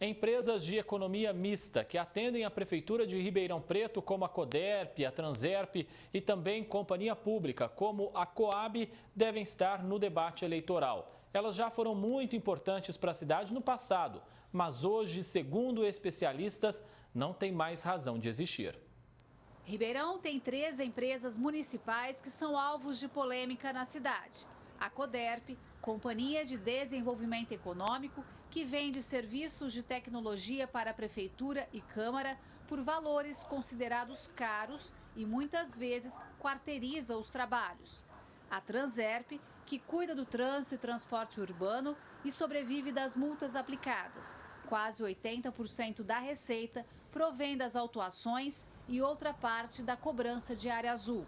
Empresas de economia mista que atendem a Prefeitura de Ribeirão Preto, como a Coderp, a Transerp e também companhia pública, como a Coab, devem estar no debate eleitoral. Elas já foram muito importantes para a cidade no passado, mas hoje, segundo especialistas, não tem mais razão de existir. Ribeirão tem 3 empresas municipais que são alvos de polêmica na cidade. A Coderp, Companhia de Desenvolvimento Econômico, que vende serviços de tecnologia para a Prefeitura e Câmara por valores considerados caros e muitas vezes quarteiriza os trabalhos. A Transerp, que cuida do trânsito e transporte urbano e sobrevive das multas aplicadas. Quase 80% da receita provém das autuações e outra parte da cobrança de área azul.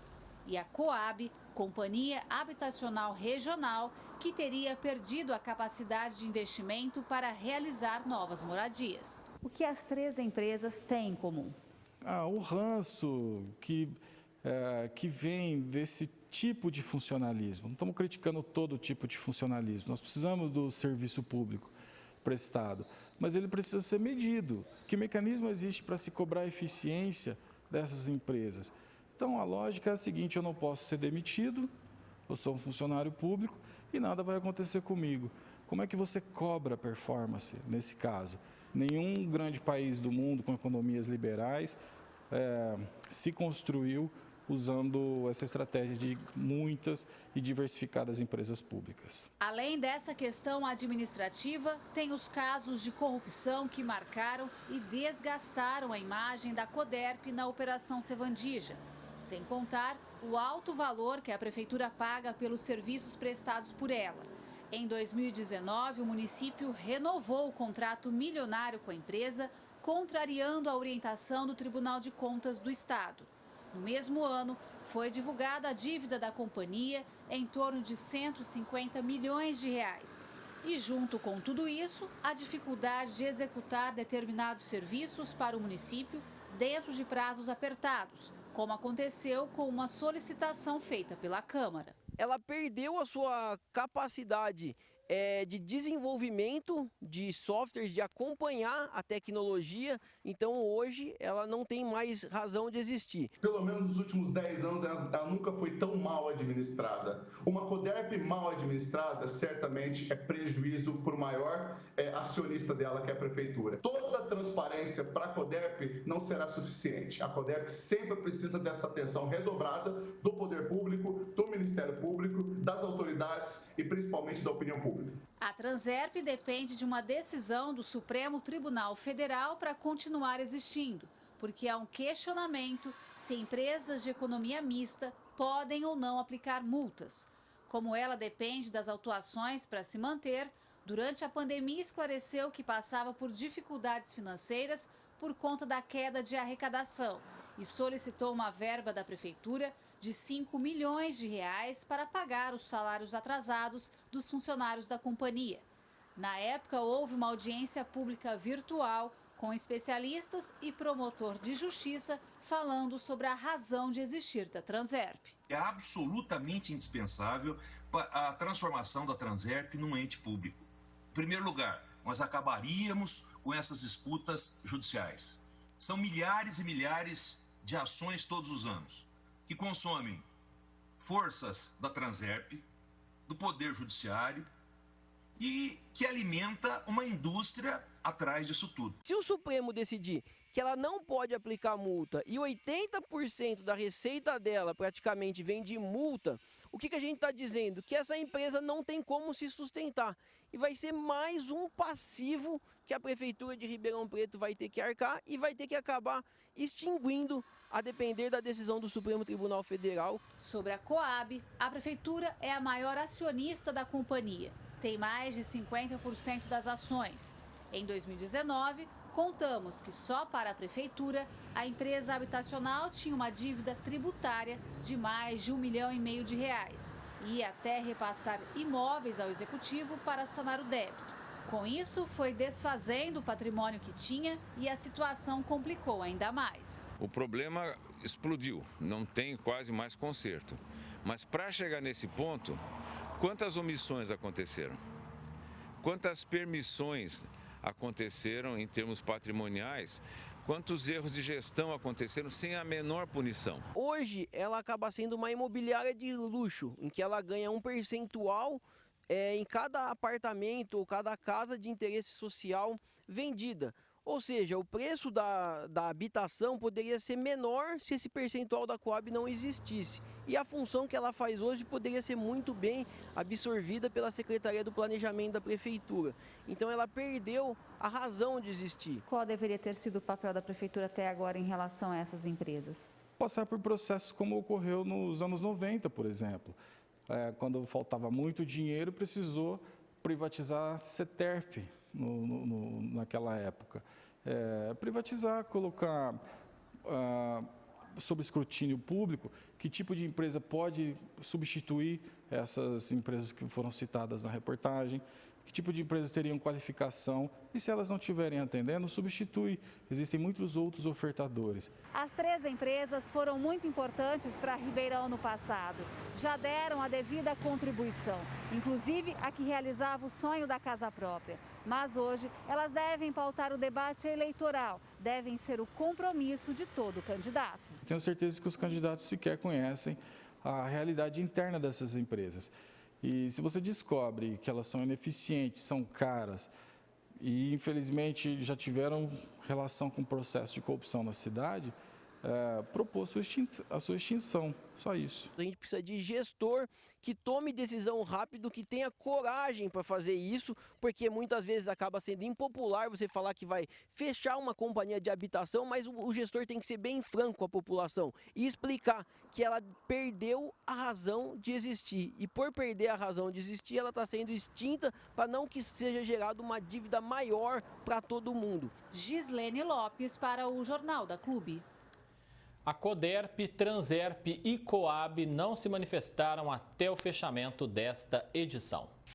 E a Coab, Companhia Habitacional Regional, que teria perdido a capacidade de investimento para realizar novas moradias. O que as 3 empresas têm em comum? O ranço que vem desse tipo de funcionalismo. Não estamos criticando todo tipo de funcionalismo. Nós precisamos do serviço público prestado, mas ele precisa ser medido. Que mecanismo existe para se cobrar a eficiência dessas empresas? Então, a lógica é a seguinte: eu não posso ser demitido, eu sou um funcionário público e nada vai acontecer comigo. Como é que você cobra performance nesse caso? Nenhum grande país do mundo com economias liberais se construiu usando essa estratégia de muitas e diversificadas empresas públicas. Além dessa questão administrativa, tem os casos de corrupção que marcaram e desgastaram a imagem da Coderp na Operação Sevandija. Sem contar o alto valor que a Prefeitura paga pelos serviços prestados por ela. Em 2019, o município renovou o contrato milionário com a empresa, contrariando a orientação do Tribunal de Contas do Estado. No mesmo ano, foi divulgada a dívida da companhia em torno de 150 milhões de reais. E junto com tudo isso, a dificuldade de executar determinados serviços para o município dentro de prazos apertados, como aconteceu com uma solicitação feita pela Câmara. Ela perdeu a sua capacidade de desenvolvimento de softwares, de acompanhar a tecnologia, então hoje ela não tem mais razão de existir. Pelo menos nos últimos 10 anos ela nunca foi tão mal administrada. Uma Coderp mal administrada certamente é prejuízo para o maior acionista dela, que é a Prefeitura. Toda a transparência para a Coderp não será suficiente. A Coderp sempre precisa dessa atenção redobrada do poder público, do Ministério Público, das autoridades e principalmente da opinião pública. A Transerp depende de uma decisão do Supremo Tribunal Federal para continuar existindo, porque há um questionamento se empresas de economia mista podem ou não aplicar multas. Como ela depende das autuações para se manter, durante a pandemia esclareceu que passava por dificuldades financeiras por conta da queda de arrecadação e solicitou uma verba da Prefeitura de 5 milhões de reais para pagar os salários atrasados dos funcionários da companhia. Na época, houve uma audiência pública virtual com especialistas e promotor de justiça falando sobre a razão de existir da Transerp. É absolutamente indispensável a transformação da Transerp num ente público. Em primeiro lugar, nós acabaríamos com essas disputas judiciais. São milhares e milhares de ações todos os anos, que consomem forças da Transerp, do Poder Judiciário e que alimenta uma indústria atrás disso tudo. Se o Supremo decidir que ela não pode aplicar multa e 80% da receita dela praticamente vem de multa, o que a gente está dizendo? Que essa empresa não tem como se sustentar e vai ser mais um passivo que a Prefeitura de Ribeirão Preto vai ter que arcar e vai ter que acabar extinguindo a depender da decisão do Supremo Tribunal Federal. Sobre a Coab, a Prefeitura é a maior acionista da companhia. Tem mais de 50% das ações. Em 2019, contamos que só para a Prefeitura, a empresa habitacional tinha uma dívida tributária de mais de R$1,5 milhão de reais e ia até repassar imóveis ao Executivo para sanar o débito. Com isso, foi desfazendo o patrimônio que tinha e a situação complicou ainda mais. O problema explodiu, não tem quase mais conserto. Mas para chegar nesse ponto, quantas omissões aconteceram? Quantas permissões aconteceram em termos patrimoniais, quantos erros de gestão aconteceram sem a menor punição. Hoje ela acaba sendo uma imobiliária de luxo, em que ela ganha um percentual em cada apartamento ou cada casa de interesse social vendida. Ou seja, o preço da habitação poderia ser menor se esse percentual da Coab não existisse. E a função que ela faz hoje poderia ser muito bem absorvida pela Secretaria do Planejamento da Prefeitura. Então ela perdeu a razão de existir. Qual deveria ter sido o papel da Prefeitura até agora em relação a essas empresas? Passar por processos como ocorreu nos anos 90, por exemplo. Quando faltava muito dinheiro, precisou privatizar a CETERP naquela época. Privatizar, colocar sob escrutínio público que tipo de empresa pode substituir essas empresas que foram citadas na reportagem, que tipo de empresas teriam qualificação e, se elas não estiverem atendendo, substitui. Existem muitos outros ofertadores. As 3 empresas foram muito importantes para Ribeirão no passado. Já deram a devida contribuição, inclusive a que realizava o sonho da casa própria. Mas hoje elas devem pautar o debate eleitoral, devem ser o compromisso de todo candidato. Tenho certeza que os candidatos sequer conhecem a realidade interna dessas empresas. E se você descobre que elas são ineficientes, são caras e, infelizmente, já tiveram relação com processo de corrupção na cidade, propor a sua extinção, só isso. A gente precisa de gestor que tome decisão rápido, que tenha coragem para fazer isso, porque muitas vezes acaba sendo impopular você falar que vai fechar uma companhia de habitação, mas o gestor tem que ser bem franco com a população e explicar que ela perdeu a razão de existir. E por perder a razão de existir, ela está sendo extinta para não que seja gerada uma dívida maior para todo mundo. Gislene Lopes para o Jornal da Clube. A Coderp, Transerp e Coab não se manifestaram até o fechamento desta edição.